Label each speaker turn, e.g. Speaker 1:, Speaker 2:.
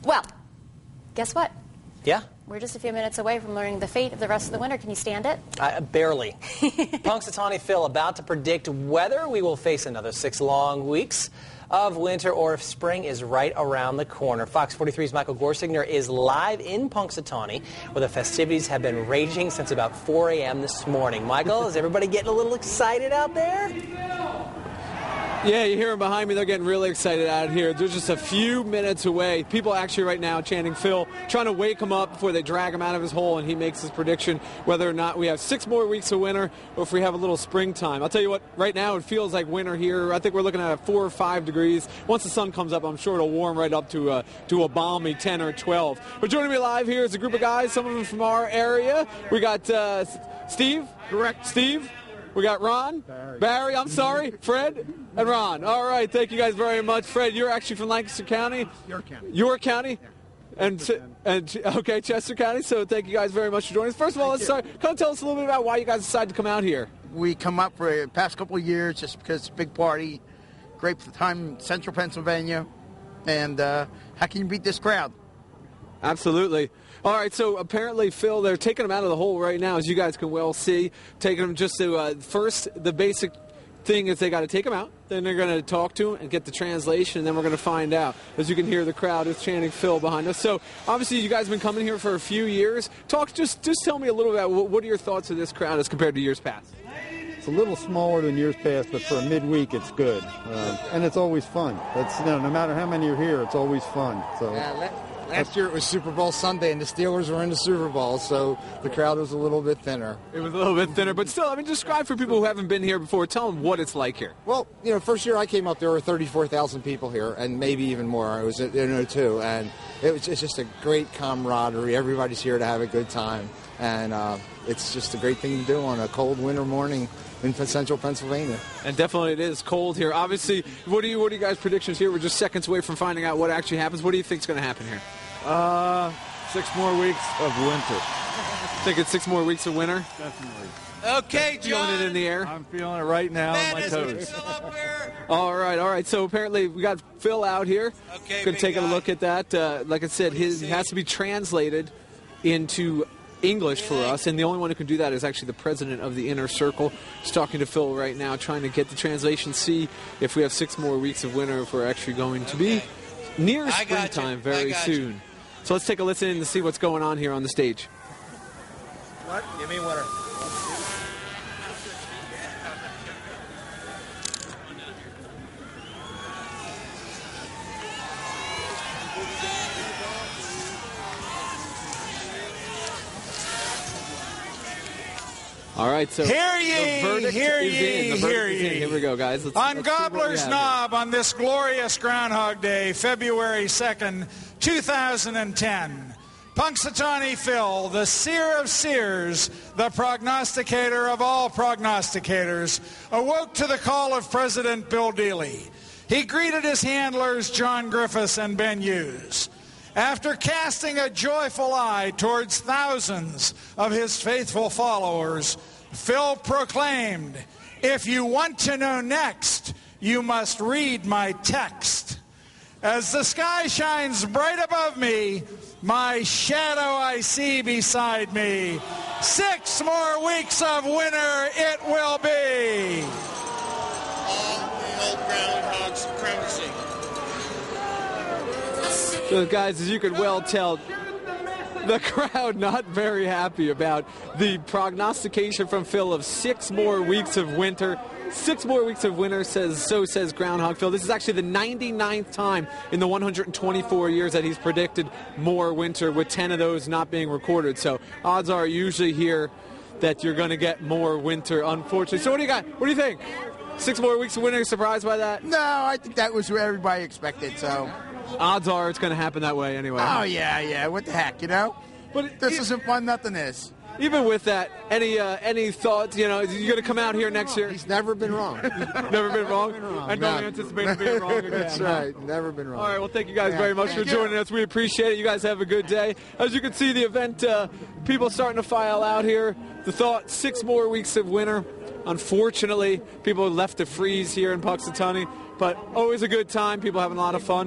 Speaker 1: Well, guess what?
Speaker 2: Yeah?
Speaker 1: We're just a few minutes away from learning the fate of the rest of the winter. Can you stand it?
Speaker 2: Barely. Punxsutawney Phil about to predict whether we will face another 6 long weeks of winter or if spring is right around the corner. Fox 43's Michael Gorsigner is live in Punxsutawney, where the festivities have been raging since about 4 a.m. this morning. Michael, is everybody getting a little excited out there?
Speaker 3: Yeah, you hear them behind me. They're getting really excited out here. They're just a few minutes away. People actually right now chanting Phil, trying to wake him up before they drag him out of his hole, and he makes his prediction whether or not we have 6 more weeks of winter or if we have a little springtime. I'll tell you what, right now it feels like winter here. I think we're looking at 4 or 5 degrees. Once the sun comes up, I'm sure it'll warm right up to a balmy 10 or 12. But joining me live here is a group of guys, some of them from our area. We got Steve. Correct. Steve. We got Ron, Barry, I'm sorry, Fred, and Ron. All right, thank you guys very much. Fred, you're actually from Lancaster County? York County. And okay, Chester County. So thank you guys very much for joining us. First of all, let's start. Come tell us a little bit about why you guys decided to come out here.
Speaker 4: We come up for the past couple of years just because it's a big party, great for the time in central Pennsylvania, and how can you beat this crowd?
Speaker 3: Absolutely. All right, so apparently, Phil, they're taking him out of the hole right now, as you guys can well see. Taking him just to, first, the basic thing is they got to take him out. Then they're going to talk to him and get the translation, and then we're going to find out. As you can hear, the crowd is chanting Phil behind us. So, obviously, you guys have been coming here for a few years. Just tell me a little about what are your thoughts of this crowd as compared to years past?
Speaker 5: It's a little smaller than years past, but for a midweek, it's good. And it's always fun. It's, no matter how many are here, it's always fun. So.
Speaker 6: Yeah, last year it was Super Bowl Sunday, and the Steelers were in the Super Bowl, so the crowd was a little bit thinner.
Speaker 3: It was a little bit thinner, but still, I mean, describe for people who haven't been here before. Tell them what it's like here.
Speaker 6: Well, first year I came up, there were 34,000 people here, and maybe even more. I was in 02, and it's just a great camaraderie. Everybody's here to have a good time, and it's just a great thing to do on a cold winter morning in central Pennsylvania.
Speaker 3: And definitely it is cold here. Obviously, what are you guys' predictions here? We're just seconds away from finding out what actually happens. What do you think is going to happen here?
Speaker 5: 6 more weeks of winter.
Speaker 3: Think it's 6 more weeks of winter?
Speaker 5: Definitely.
Speaker 7: Okay, John.
Speaker 3: Feeling it in the air?
Speaker 5: I'm feeling it right now on my toes.
Speaker 3: All right. So apparently we got Phil out here.
Speaker 7: Okay,
Speaker 3: going to take a look at that. Like I said, his has to be translated into English for us, and the only one who can do that is actually the president of the Inner Circle. He's talking to Phil right now, trying to get the translation, see if we have 6 more weeks of winter, if we're actually going to be near springtime very soon. So let's take a listen to see what's going on here on the stage.
Speaker 7: What? Give me winter.
Speaker 3: All right, so
Speaker 7: hear ye,
Speaker 3: the verdict
Speaker 7: hear
Speaker 3: is
Speaker 7: ye,
Speaker 3: in.
Speaker 7: hear ye.
Speaker 3: Here we go, guys.
Speaker 7: On Gobbler's Knob on this glorious Groundhog Day, February 2nd, 2010, Punxsutawney Phil, the seer of seers, the prognosticator of all prognosticators, awoke to the call of President Bill Dealey. He greeted his handlers, John Griffiths and Ben Hughes. After casting a joyful eye towards thousands of his faithful followers, Phil proclaimed, "If you want to know next, you must read my text. As the sky shines bright above me, my shadow I see beside me. 6 more weeks of winter it will be."
Speaker 8: All the old groundhog supremacy.
Speaker 3: So, guys, as you can well tell, the crowd not very happy about the prognostication from Phil of 6 more weeks of winter. 6 more weeks of winter, says Groundhog Phil. This is actually the 99th time in the 124 years that he's predicted more winter, with 10 of those not being recorded. So odds are usually here that you're going to get more winter, unfortunately. So what do you got? What do you think? 6 more weeks of winter, surprised by that?
Speaker 4: No, I think that was what everybody expected, so.
Speaker 3: Odds are it's going to happen that way anyway.
Speaker 4: Oh, yeah, what the heck, But this isn't fun, nothing is.
Speaker 3: Even with that, any thoughts, you're going to come out here next year?
Speaker 6: He's never been wrong.
Speaker 3: Never been wrong? I don't anticipate him being wrong again.
Speaker 6: That's right, never been wrong.
Speaker 3: All right, well, thank you guys very much for joining us. We appreciate it. You guys have a good day. As you can see, the event, people starting to file out here. The thought, 6 more weeks of winter. Unfortunately, people are left to freeze here in Punxsutawney, but always a good time. People having a lot of fun.